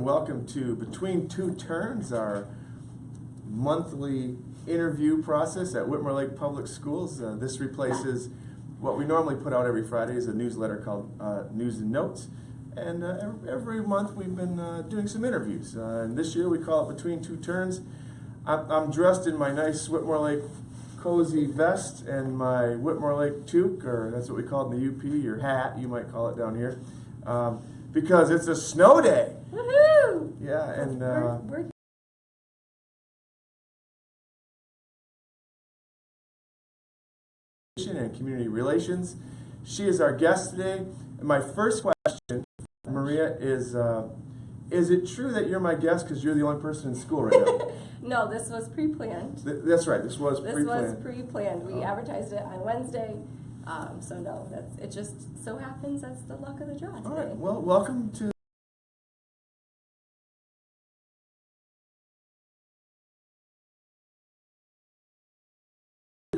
welcome to Between Two Terns, our monthly interview process at Whitmore Lake Public Schools. This replaces what we normally put out every Friday is a newsletter called News and Notes. And every month we've been doing some interviews. And this year we call it Between Two Terns. I'm dressed in my nice Whitmore Lake cozy vest and my Whitmore Lake toque, or that's what we call it in the UP, your hat, you might call it down here, because it's a snow day. Woohoo! Yeah, and we're and community relations. She is our guest today. And my first question, Maria, is it true that you're my guest because you're the only person in school right now? No, this was pre-planned. That's right. This was pre-planned. This was pre-planned. We advertised it on Wednesday. So no, it just so happens that's the luck of the draw today. All right. Well, welcome to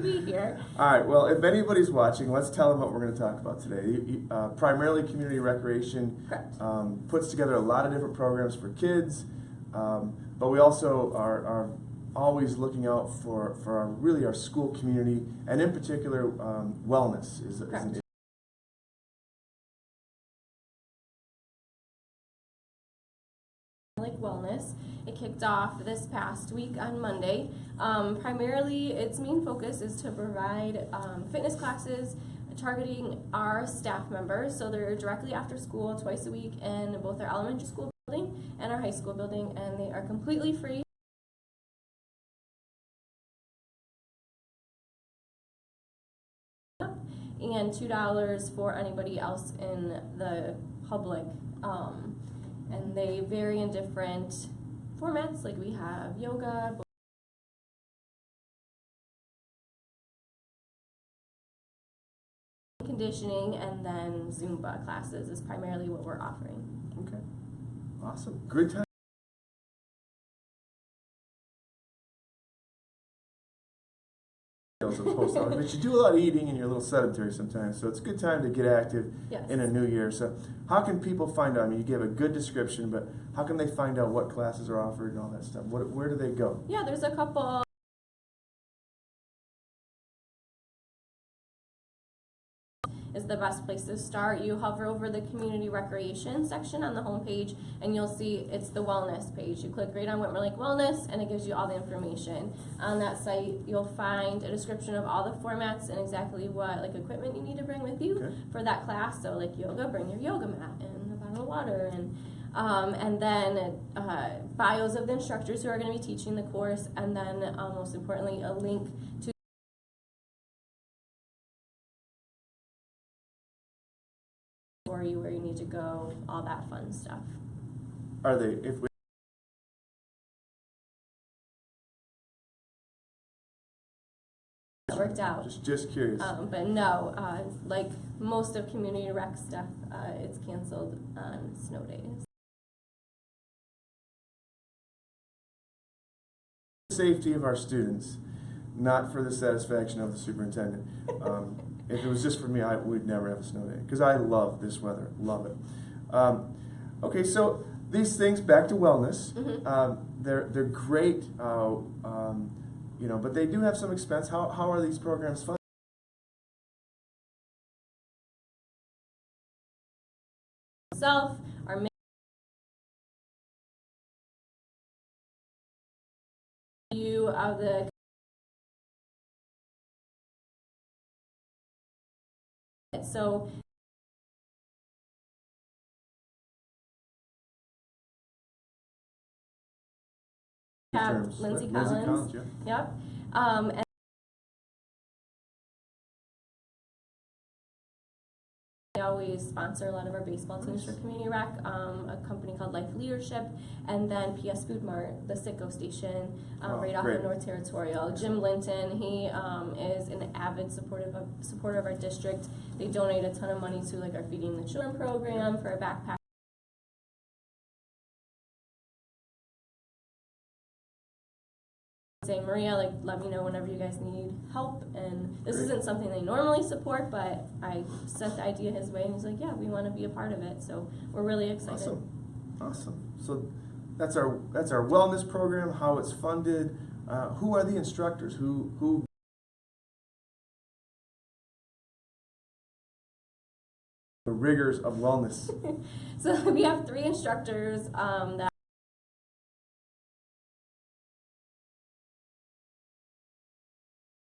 be here. All right, well, if anybody's watching, let's tell them what we're going to talk about today. Primarily community recreation. Correct. Puts together a lot of different programs for kids, but we also are always looking out for our school community, and in particular, wellness is an issue. Lake Wellness. It kicked off this past week on Monday. Primarily, its main focus is to provide fitness classes targeting our staff members. So they're directly after school twice a week in both our elementary school building and our high school building, and they are completely free. And $2 for anybody else in the public. And they vary in different formats, like we have yoga, conditioning, and then Zumba classes is primarily what we're offering. Okay, awesome, good time. But you do a lot of eating and you're a little sedentary sometimes, so it's a good time to get active. Yes. In a new year. So how can people find out? I mean, you gave a good description, but how can they find out what classes are offered and all that stuff? Where do they go? Yeah, there's a couple. Is the best place to start. You hover over the community recreation section on the homepage and you'll see it's the wellness page. You click right on Whitmore Lake Wellness and it gives you all the information. On that site you'll find a description of all the formats and exactly what equipment you need to bring with you for that class. So like yoga, bring your yoga mat and a bottle of water, and then bios of the instructors who are going to be teaching the course, and then most importantly a link to where you need to go, all that fun stuff. Are they, if we worked out. Just curious. But no, like most of community rec stuff, it's canceled on snow days. Safety of our students, not for the satisfaction of the superintendent. If it was just for me, we'd never have a snow day because I love this weather, love it. Okay, so these things, back to wellness, they're great, but they do have some expense. How are these programs funded? Self, our view of the so have Lindsay Collins. Yep. And they always sponsor a lot of our baseball teams for community rec, a company called Life Leadership, and then PS Food Mart, the Sitco station, right off of North Territorial. Jim Linton, he is an avid supporter of our district. They donate a ton of money to our Feeding the Children program for a backpack. Say, Maria, let me know whenever you guys need help. And this isn't something they normally support, but I sent the idea his way, and he's like, yeah, we want to be a part of it. So we're really excited. Awesome. Awesome. So that's our wellness program, how it's funded. Who are the instructors? Who the rigors of wellness? So we have 3 instructors that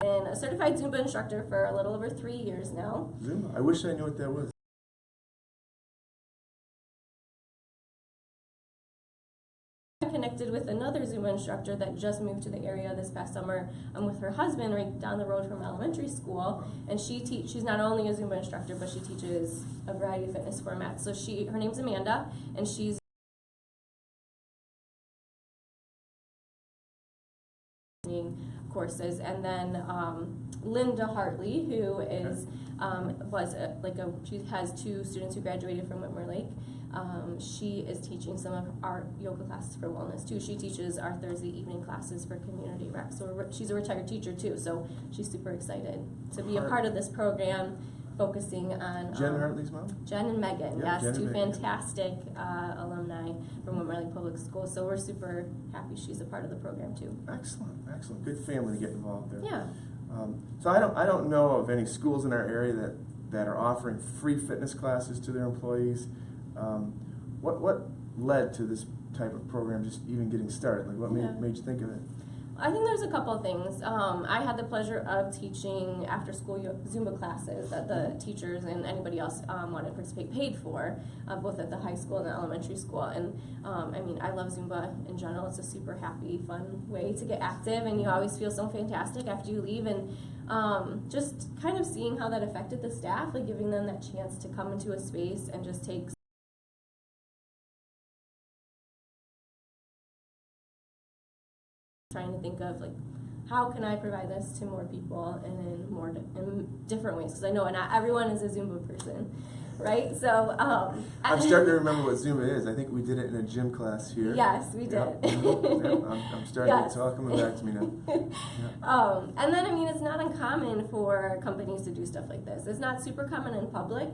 been a certified Zumba instructor for a little over 3 years now. Zumba. I wish I knew what that was. I connected with another Zumba instructor that just moved to the area this past summer. I'm with her husband right down the road from elementary school, and she's not only a Zumba instructor, but she teaches a variety of fitness formats. So her name's Amanda, and she's courses, and then Linda Hartley, who is she has 2 students who graduated from Whitmore Lake. She is teaching some of our yoga classes for wellness too. She teaches our Thursday evening classes for community rec. So she's a retired teacher too. So she's super excited to be a part of this program, focusing on Jen Hartley's mom? Jen and Megan. Yeah, yes, Jen 2 and fantastic alumni from Whitmore Lake Public Schools. So we're super happy she's a part of the program too. Excellent, excellent. Good family to get involved there. Yeah. So I don't know of any schools in our area that are offering free fitness classes to their employees. What led to this type of program just even getting started? Like what made you think of it? I think there's a couple of things. I had the pleasure of teaching after school Zumba classes that the teachers and anybody else wanted to participate paid for, both at the high school and the elementary school. And I mean, I love Zumba in general. It's a super happy, fun way to get active, and you always feel so fantastic after you leave. And just kind of seeing how that affected the staff, like giving them that chance to come into a space and just take trying to think of like how can I provide this to more people and in different ways, because I know not everyone is a Zumba person, right? So I'm starting to remember what Zumba is. I think we did it in a gym class here. Yes, we did. Yep. I'm starting to, it's all coming back to me now. Yeah. And then I mean, it's not uncommon for companies to do stuff like this. It's not super common in public.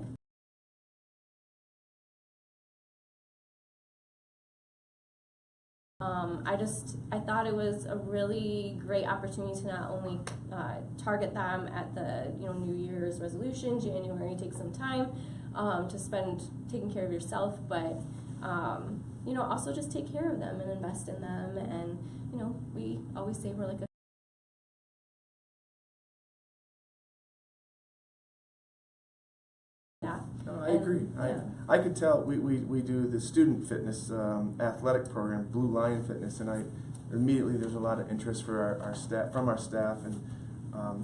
I thought it was a really great opportunity to not only target them at the New Year's resolution, January, take some time to spend taking care of yourself, but also just take care of them and invest in them. And we always say we're like a I agree. Yeah. I could tell we do the student fitness athletic program, Blue Lion Fitness, and immediately there's a lot of interest for our staff, from our staff,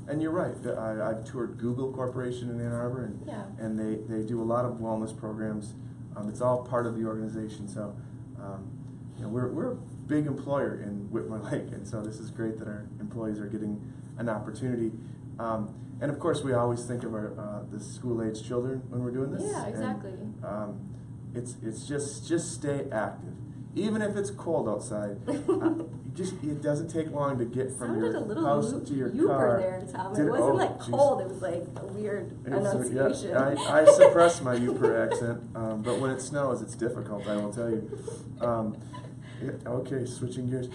and you're right. I've toured Google Corporation in Ann Arbor, and they do a lot of wellness programs. It's all part of the organization. So we're a big employer in Whitmore Lake, and so this is great that our employees are getting an opportunity. And of course, we always think of the school-age children when we're doing this. Yeah, exactly. And, it's just stay active, even if it's cold outside. It doesn't take long to get from your house to your car. There, Tom. It wasn't cold. It was like a weird enunciation. Yeah, I suppress my Yooper accent, but when it snows, it's difficult. I will tell you. Okay, switching gears.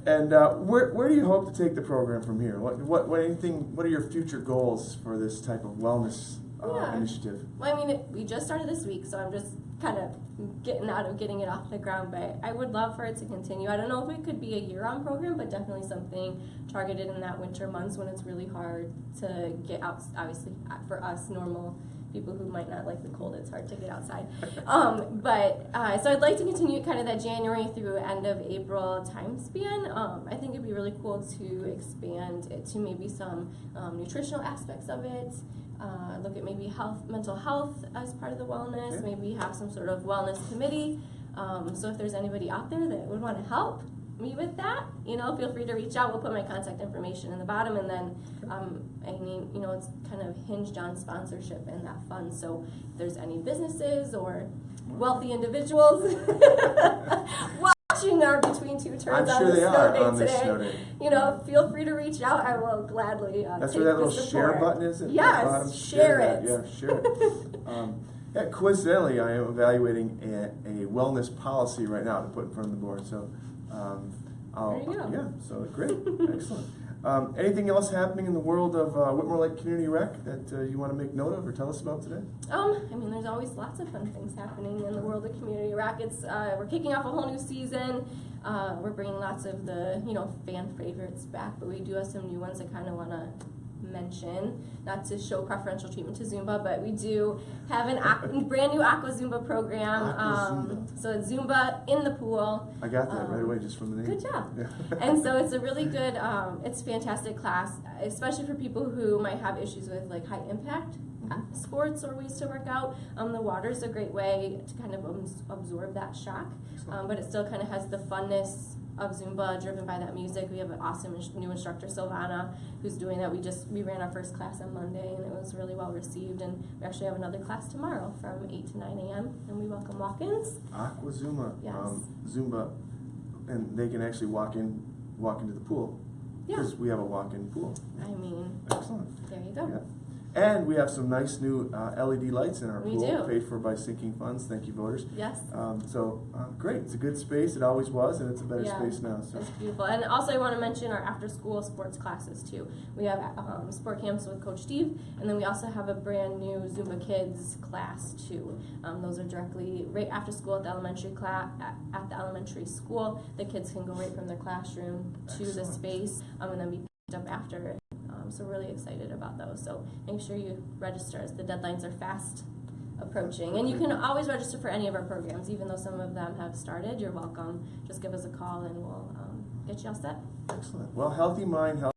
And where do you hope to take the program from here? What are your future goals for this type of wellness initiative? Well, I mean, we just started this week, so I'm just kind of getting it off the ground. But I would love for it to continue. I don't know if it could be a year-round program, but definitely something targeted in that winter months when it's really hard to get out. Obviously, for us normal people who might not like the cold, it's hard to get outside. So I'd like to continue kind of that January through end of April time span. I think it'd be really cool to expand it to maybe some nutritional aspects of it. Look at maybe mental health as part of the wellness. Okay. Maybe have some sort of wellness committee. So if there's anybody out there that would want to help me with that, feel free to reach out. We'll put my contact information in the bottom, and then it's kind of hinged on sponsorship in that fund. So if there's any businesses or wealthy individuals watching our Between Two Terns on this snow day today, feel free to reach out. I will gladly That's take where that the little support. share button is at the Yes, bottom. share it. Yeah, share it. Yeah, coincidentally, I am evaluating a wellness policy right now to put in front of the board. So, There you go. yeah. So great, excellent. Anything else happening in the world of Whitmore Lake Community Rec that you want to make note of or tell us about today? I mean, there's always lots of fun things happening in the world of community rec. We're kicking off a whole new season. We're bringing lots of the, fan favorites back, but we do have some new ones I kind of want to mention, not to show preferential treatment to Zumba, but we do have a brand new Aqua Zumba program. Aqua Zumba. So it's Zumba in the pool. I got that right away just from the name. Good job. Yeah. And so it's a really good, it's a fantastic class, especially for people who might have issues with like high impact sports or ways to work out. The water's a great way to kind of absorb that shock, but it still kind of has the funness of Zumba driven by that music. We have an awesome new instructor, Silvana, who's doing that. We ran our first class on Monday and it was really well received, and we actually have another class tomorrow from 8 to 9 a.m. and we welcome walk-ins. Aqua Zumba. Yes. Zumba, and they can actually walk into the pool. Yeah. Because we have a walk-in pool. I mean, Excellent. there you go. Yeah. And we have some nice new LED lights in our We pool, do. paid for by sinking funds. Thank you, voters. Yes. Great. It's a good space. It always was, and it's a better Yeah, space now. So it's beautiful. And also I want to mention our after-school sports classes too. We have sport camps with Coach Steve, and then we also have a brand new Zumba Kids class too. Those are directly right after school at the elementary at the elementary school. The kids can go right from their classroom to the space, and then be picked up after. So we're really excited about those. So make sure you register as the deadlines are fast approaching. And you can always register for any of our programs, even though some of them have started. You're welcome. Just give us a call and we'll get you all set. excellent. Well, healthy mind, healthy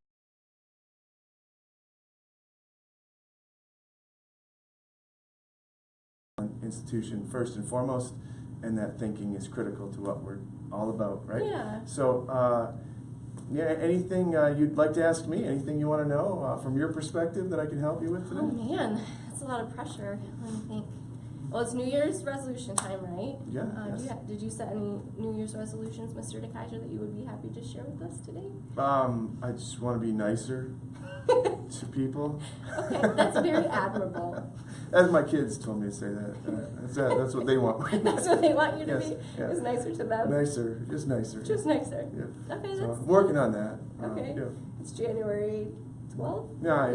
institution first and foremost, and that thinking is critical to what we're all about, right? Yeah. So, anything you'd like to ask me? Anything you want to know from your perspective that I can help you with today? Oh man, that's a lot of pressure. Let me think. Well, it's New Year's resolution time, right? Yeah. Yes. Did you set any New Year's resolutions, Mr. DeKeyser, that you would be happy to share with us today? I just want to be nicer to people. Okay, that's very admirable. As my kids told me to say that. That's what they want. That's what they want you to Yes, be? yeah. Is nicer to them? Nicer, just nicer. Just nicer. Yeah. Okay, So that's I'm working on that. okay. Yeah. It's January 12th? Yeah.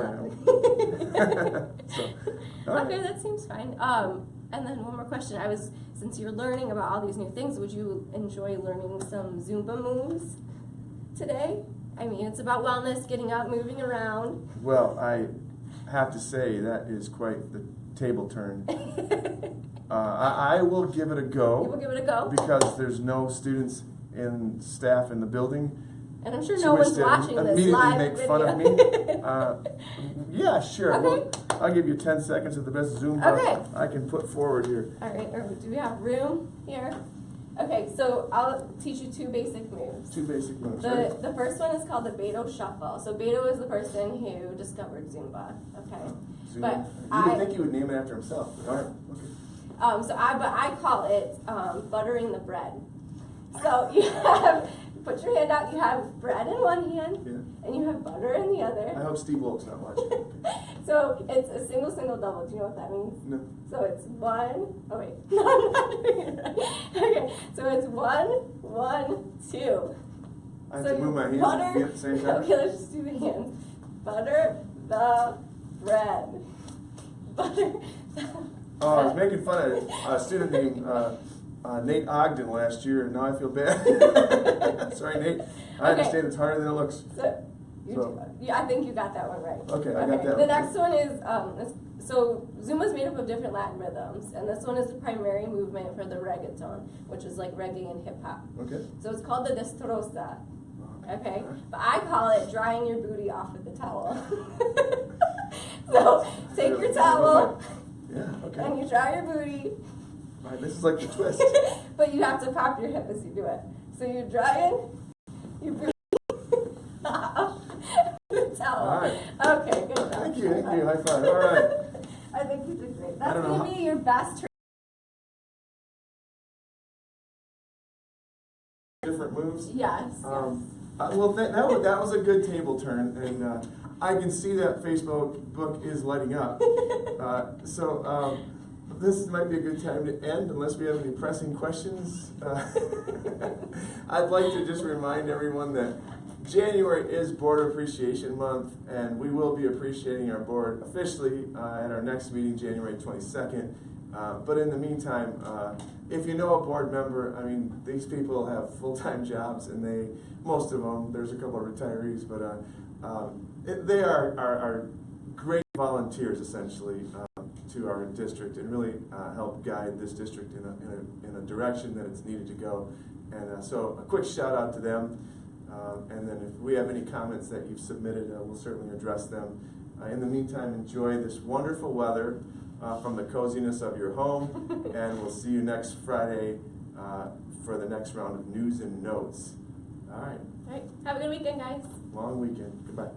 So, all right. Okay, that seems fine. And then one more question. Since you're learning about all these new things, would you enjoy learning some Zumba moves today? I mean, it's about wellness, getting up, moving around. Well, I have to say that is quite the table turn. I will give it a go. You will give it a go? Because there's no students and staff in the building. And I'm sure no one's watching this immediately live make video. fun of me. Yeah, sure. Okay. Well, I'll give you 10 seconds of the best Zumba Okay. I can put forward here. All right, do we have room here? Okay, so I'll teach you two basic moves. Two basic moves. right? The first one is called the Beto Shuffle. So Beto is the person who discovered Zumba, okay? Zumba. But You would think he would name it after himself. But all right. Okay. But I call it buttering the bread. So you put your hand out, you have bread in one hand, Yeah. and you have butter in the other. I hope Steve Wolf's not watching. So it's a single, double. Do you know what that means? No. So it's one, oh wait, no, I'm not doing it right. Okay, so it's 1, 1, 2. I have So to move my hands butter, at the same time. okay, let's just do the hands. Butter the bread. Butter the Oh, I was making fun of a student named Nate Ogden last year, and now I feel bad. Sorry, Nate. I Okay. understand it's harder than it looks. I think you got that one right. Okay, I got that The one. next one is, so Zumba is made up of different Latin rhythms, and this one is the primary movement for the reggaeton, which is like reggae and hip hop. Okay. So it's called the destroza. Okay, but I call it drying your booty off with the towel. So take your towel Yeah, okay. and you dry your booty, All right, this is like the twist. but you have to pop your hip as you do it. So you're drying your booty off with the towel. All right. Okay, good job. Thank you, high five. All right. I think you did great. I That's don't know going to be your best Different moves. Yes. Well, that was a good table turn, and I can see that Facebook book is lighting up. this might be a good time to end unless we have any pressing questions. I'd like to just remind everyone that January is Board Appreciation Month, and we will be appreciating our board officially at our next meeting, January 22nd. But in the meantime, if you know a board member, I mean, these people have full-time jobs, and most of them, there's a couple of retirees, but they are great volunteers, essentially, to our district, and really help guide this district in a direction that it's needed to go. And so a quick shout out to them. And then if we have any comments that you've submitted, we'll certainly address them. In the meantime, enjoy this wonderful weather from the coziness of your home, and we'll see you next Friday for the next round of news and notes. All right. All right. Have a good weekend, guys. Long weekend. Goodbye.